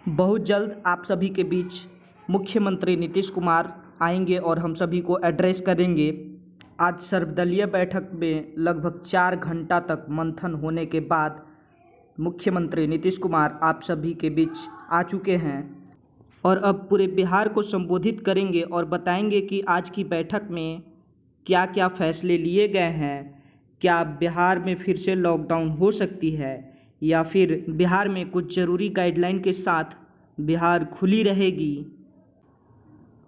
बहुत जल्द आप सभी के बीच मुख्यमंत्री नीतीश कुमार आएंगे और हम सभी को एड्रेस करेंगे। आज सर्वदलीय बैठक में लगभग 4 घंटा तक मंथन होने के बाद मुख्यमंत्री नीतीश कुमार आप सभी के बीच आ चुके हैं और अब पूरे बिहार को संबोधित करेंगे और बताएंगे कि आज की बैठक में क्या क्या फैसले लिए गए हैं। क्या बिहार में फिर से लॉकडाउन हो सकती है या फिर बिहार में कुछ ज़रूरी गाइडलाइन के साथ बिहार खुली रहेगी।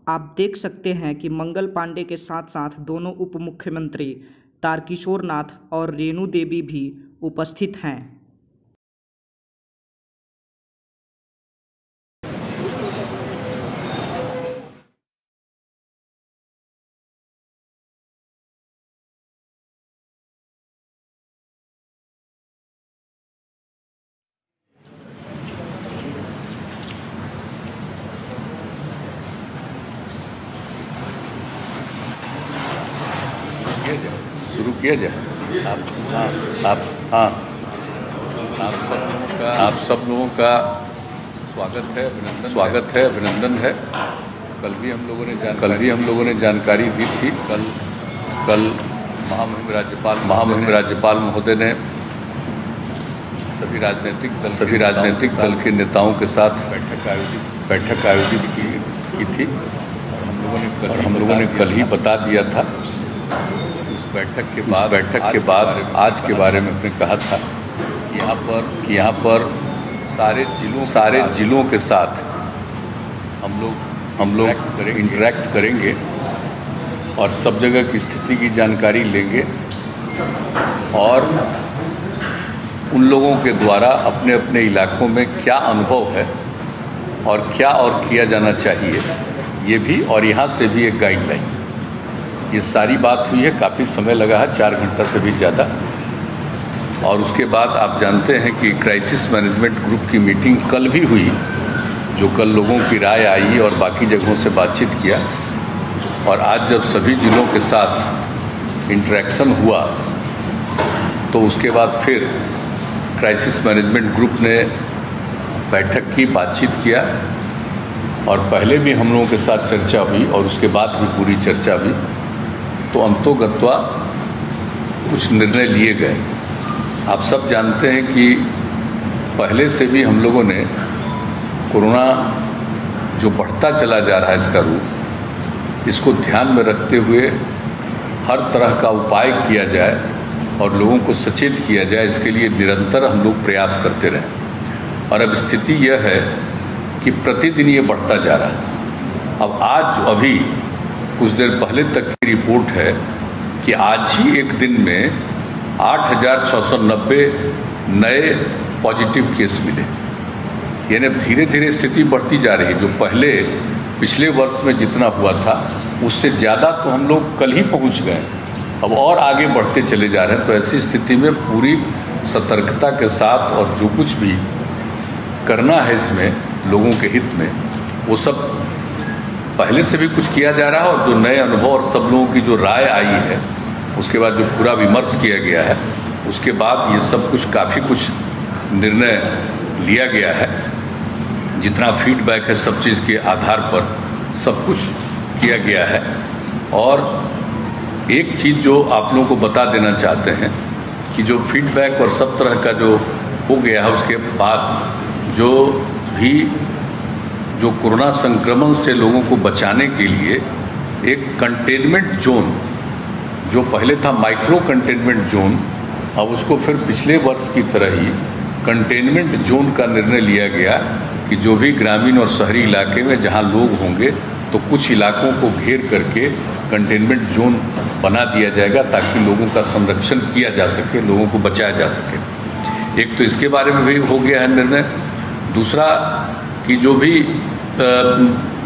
आप देख सकते हैं कि मंगल पांडे के साथ साथ दोनों उप मुख्यमंत्री तारकिशोर नाथ और रेणु देवी भी उपस्थित हैं। शुरू किया जाए। आप सब लोगों का स्वागत है, अभिनंदन है। कल भी हम लोगों ने जानकारी दी थी। कल महामहिम राज्यपाल महोदय ने सभी राजनीतिक दल के नेताओं के साथ बैठक आयोजित की थी। हम लोगों ने कल ही बता दिया था। बैठक के बाद आज के बारे में हमने कहा था कि यहाँ पर सारे जिलों के साथ हम लोग इंटरेक्ट करेंगे और सब जगह की स्थिति की जानकारी लेंगे और उन लोगों के द्वारा अपने अपने इलाकों में क्या अनुभव है और क्या और किया जाना चाहिए, ये भी, और यहाँ से भी एक गाइडलाइन। ये सारी बात हुई है। काफ़ी समय लगा है, 4 घंटा से भी ज़्यादा। और उसके बाद आप जानते हैं कि क्राइसिस मैनेजमेंट ग्रुप की मीटिंग कल भी हुई, जो कल लोगों की राय आई और बाकी जगहों से बातचीत किया। और आज जब सभी जिलों के साथ इंटरेक्शन हुआ तो उसके बाद फिर क्राइसिस मैनेजमेंट ग्रुप ने बैठक की, बातचीत किया और पहले भी हम लोगों के साथ चर्चा हुई और उसके बाद भी पूरी चर्चा हुई। तो अंतोगत्वा कुछ निर्णय लिए गए। आप सब जानते हैं कि पहले से भी हम लोगों ने कोरोना जो बढ़ता चला जा रहा है, इसका रूप, इसको ध्यान में रखते हुए हर तरह का उपाय किया जाए और लोगों को सचेत किया जाए, इसके लिए निरंतर हम लोग प्रयास करते रहें। और अब स्थिति यह है कि प्रतिदिन ये बढ़ता जा रहा है। अब आज अभी कुछ देर पहले तक की रिपोर्ट है कि आज ही एक दिन में 8,690 नए पॉजिटिव केस मिले। यानी धीरे धीरे स्थिति बढ़ती जा रही है। जो पहले पिछले वर्ष में जितना हुआ था उससे ज़्यादा तो हम लोग कल ही पहुंच गए, अब और आगे बढ़ते चले जा रहे हैं। तो ऐसी स्थिति में पूरी सतर्कता के साथ और जो कुछ भी करना है इसमें लोगों के हित में, वो सब पहले से भी कुछ किया जा रहा है। और जो नए अनुभव और सब लोगों की जो राय आई है, उसके बाद जो पूरा विमर्श किया गया है, उसके बाद ये सब कुछ काफ़ी कुछ निर्णय लिया गया है। जितना फीडबैक है सब चीज़ के आधार पर सब कुछ किया गया है। और एक चीज़ जो आप लोगों को बता देना चाहते हैं कि जो फीडबैक और सब तरह का जो हो गया है, उसके बाद जो कोरोना संक्रमण से लोगों को बचाने के लिए एक कंटेनमेंट जोन, जो पहले था माइक्रो कंटेनमेंट जोन, अब उसको फिर पिछले वर्ष की तरह ही कंटेनमेंट जोन का निर्णय लिया गया कि जो भी ग्रामीण और शहरी इलाके में जहां लोग होंगे तो कुछ इलाकों को घेर करके कंटेनमेंट जोन बना दिया जाएगा ताकि लोगों का संरक्षण किया जा सके, लोगों को बचाया जा सके। एक तो इसके बारे में भी हो गया है निर्णय। दूसरा कि जो भी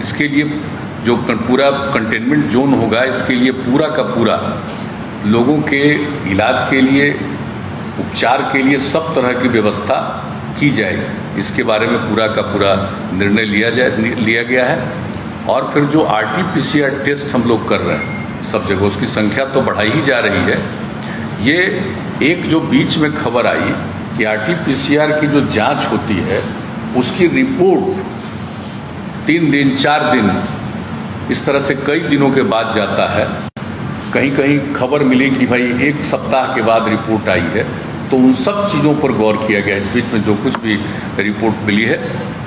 इसके लिए जो पूरा कंटेनमेंट जोन होगा, इसके लिए पूरा का पूरा लोगों के इलाज के लिए, उपचार के लिए सब तरह की व्यवस्था की जाएगी। इसके बारे में पूरा का पूरा निर्णय लिया गया है। और फिर जो RT-PCR टेस्ट हम लोग कर रहे हैं सब जगह, उसकी संख्या तो बढ़ाई ही जा रही है। ये एक जो बीच में खबर आई कि RT-PCR की जो जांच होती है उसकी रिपोर्ट 3 दिन 4 दिन इस तरह से कई दिनों के बाद जाता है। कहीं कहीं खबर मिली कि भाई 1 सप्ताह के बाद रिपोर्ट आई है। तो उन सब चीज़ों पर गौर किया गया इस बीच में जो कुछ भी रिपोर्ट मिली है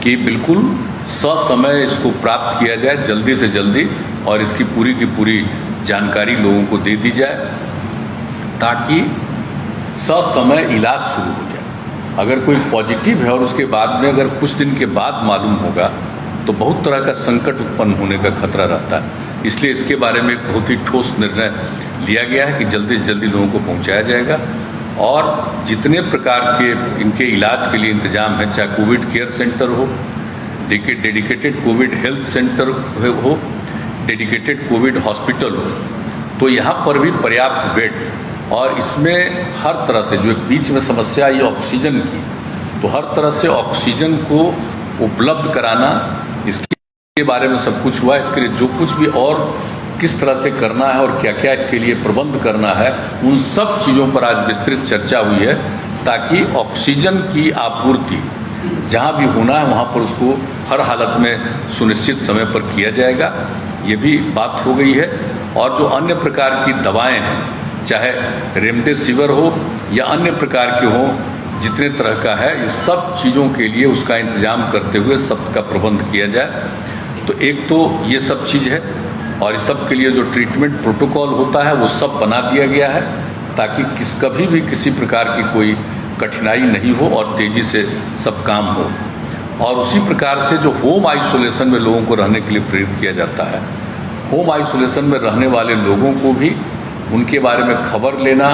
कि बिल्कुल ससमय इसको प्राप्त किया जाए जल्दी से जल्दी, और इसकी पूरी की पूरी जानकारी लोगों को दे दी जाए ताकि ससमय इलाज शुरू हो जाए। अगर कोई पॉजिटिव है और उसके बाद में अगर कुछ दिन के बाद मालूम होगा तो बहुत तरह का संकट उत्पन्न होने का खतरा रहता है। इसलिए इसके बारे में एक बहुत ही ठोस निर्णय लिया गया है कि जल्दी से जल्दी लोगों को पहुंचाया जाएगा, और जितने प्रकार के इनके इलाज के लिए इंतजाम है, चाहे कोविड केयर सेंटर हो, डेडिकेटेड कोविड हेल्थ सेंटर हो, डेडिकेटेड कोविड हॉस्पिटल हो, तो यहाँ पर भी पर्याप्त बेड, और इसमें हर तरह से जो बीच में समस्या आई ऑक्सीजन की, तो हर तरह से ऑक्सीजन को उपलब्ध कराना, इसके बारे में सब कुछ हुआ। इसके लिए जो कुछ भी और किस तरह से करना है और क्या क्या इसके लिए प्रबंध करना है, उन सब चीज़ों पर आज विस्तृत चर्चा हुई है, ताकि ऑक्सीजन की आपूर्ति जहाँ भी होना है वहाँ पर उसको हर हालत में सुनिश्चित समय पर किया जाएगा, ये भी बात हो गई है। और जो अन्य प्रकार की दवाएं हैं, चाहे रेमडेसिविर हो या अन्य प्रकार के हों, जितने तरह का है, इस सब चीज़ों के लिए उसका इंतजाम करते हुए सबका प्रबंध किया जाए। तो एक तो ये सब चीज़ है, और इस सब के लिए जो ट्रीटमेंट प्रोटोकॉल होता है वो सब बना दिया गया है ताकि कभी भी किसी प्रकार की कोई कठिनाई नहीं हो और तेज़ी से सब काम हो। और उसी प्रकार से जो होम आइसोलेशन में लोगों को रहने के लिए प्रेरित किया जाता है, होम आइसोलेशन में रहने वाले लोगों को भी उनके बारे में खबर लेना,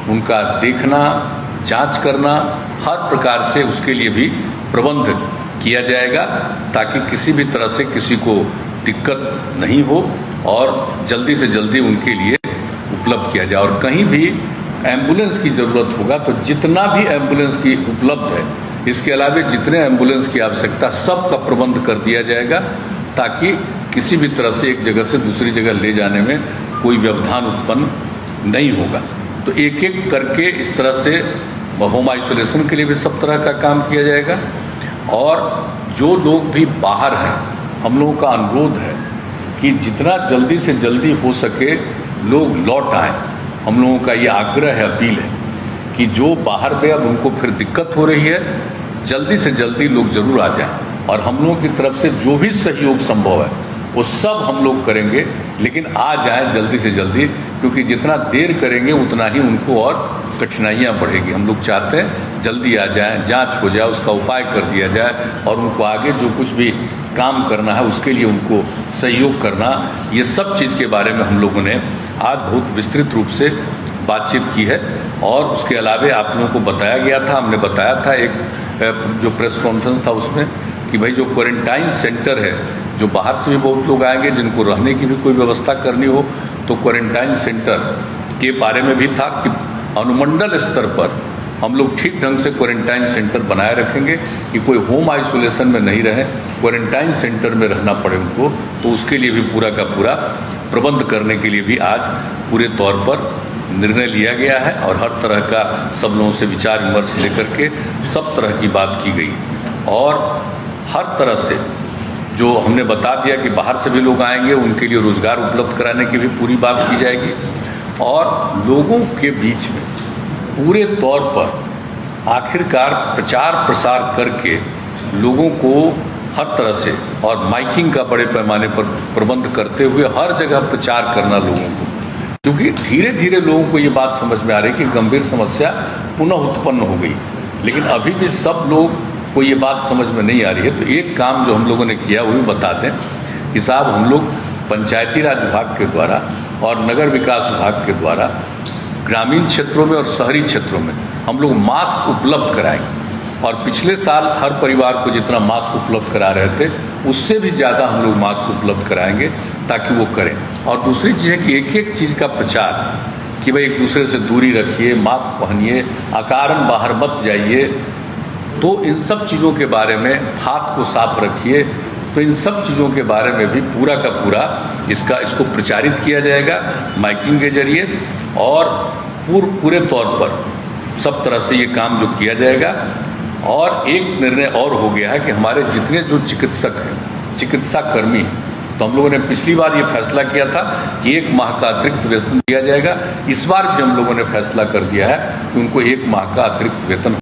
उनका देखना, जांच करना, हर प्रकार से उसके लिए भी प्रबंध किया जाएगा ताकि किसी भी तरह से किसी को दिक्कत नहीं हो और जल्दी से जल्दी उनके लिए उपलब्ध किया जाए। और कहीं भी एम्बुलेंस की ज़रूरत होगा तो जितना भी एम्बुलेंस की उपलब्ध है, इसके अलावा जितने एम्बुलेंस की आवश्यकता, सब का प्रबंध कर दिया जाएगा ताकि किसी भी तरह से एक जगह से दूसरी जगह ले जाने में कोई व्यवधान उत्पन्न नहीं होगा। तो एक एक करके इस तरह से होम आइसोलेशन के लिए भी सब तरह का काम किया जाएगा। और जो लोग भी बाहर हैं, हम लोगों का अनुरोध है कि जितना जल्दी से जल्दी हो सके लोग लौट आएँ। हम लोगों का ये आग्रह है, अपील है कि जो बाहर गए अब उनको फिर दिक्कत हो रही है, जल्दी से जल्दी लोग जरूर आ जाएं। और हम लोगों की तरफ से जो भी सहयोग संभव है वो सब हम लोग करेंगे, लेकिन आ जाएं जल्दी से जल्दी, क्योंकि जितना देर करेंगे उतना ही उनको और कठिनाइयाँ बढ़ेगी। हम लोग चाहते हैं जल्दी आ जाएं, जांच हो जाए, उसका उपाय कर दिया जाए और उनको आगे जो कुछ भी काम करना है उसके लिए उनको सहयोग करना। ये सब चीज़ के बारे में हम लोगों ने आज बहुत विस्तृत रूप से बातचीत की है। और उसके अलावा आप लोगों को बताया गया था, हमने बताया था एक जो प्रेस कॉन्फ्रेंस था उसमें कि भाई जो क्वारंटाइन सेंटर है, जो बाहर से भी बहुत लोग आएंगे जिनको रहने की भी कोई व्यवस्था करनी हो, तो क्वारंटाइन सेंटर के बारे में भी था कि अनुमंडल स्तर पर हम लोग ठीक ढंग से क्वारंटाइन सेंटर बनाए रखेंगे कि कोई होम आइसोलेशन में नहीं रहे, क्वारंटाइन सेंटर में रहना पड़े उनको। तो उसके लिए भी पूरा का पूरा प्रबंध करने के लिए भी आज पूरे तौर पर निर्णय लिया गया है और हर तरह का सब लोगों से विचार विमर्श लेकर के सब तरह की बात की गई। और हर तरह से जो हमने बता दिया कि बाहर से भी लोग आएंगे, उनके लिए रोजगार उपलब्ध कराने की भी पूरी बात की जाएगी। और लोगों के बीच में पूरे तौर पर आखिरकार प्रचार प्रसार करके लोगों को हर तरह से और माइकिंग का बड़े पैमाने पर प्रबंध करते हुए हर जगह प्रचार करना लोगों को, क्योंकि धीरे धीरे लोगों को ये बात समझ में आ रही है कि गंभीर समस्या पुनः उत्पन्न हो गई, लेकिन अभी भी सब लोग को ये बात समझ में नहीं आ रही है। तो एक काम जो हम लोगों ने किया वो भी बता दें कि साहब हम लोग पंचायती राज विभाग के द्वारा और नगर विकास विभाग के द्वारा ग्रामीण क्षेत्रों में और शहरी क्षेत्रों में हम लोग मास्क उपलब्ध कराएंगे। और पिछले साल हर परिवार को जितना मास्क उपलब्ध करा रहे थे उससे भी ज़्यादा हम लोग मास्क उपलब्ध कराएंगे ताकि वो करें। और दूसरी चीज़ है कि एक एक चीज़ का प्रचार कि भाई एक दूसरे से दूरी रखिए, मास्क पहनिए, अकारण बाहर मत जाइए, तो इन सब चीज़ों के बारे में, हाथ को साफ रखिए, तो इन सब चीज़ों के बारे में भी पूरा का पूरा इसको प्रचारित किया जाएगा माइकिंग के जरिए। और पूरे तौर पर सब तरह से ये काम जो किया जाएगा और एक निर्णय और हो गया है कि हमारे जितने जो चिकित्सक हैं, चिकित्सा कर्मी हैं, तो हम लोगों ने पिछली बार ये फैसला किया था कि 1 माह का अतिरिक्त वेतन दिया जाएगा। इस बार भी हम लोगों ने फैसला कर दिया है कि उनको 1 माह का अतिरिक्त वेतन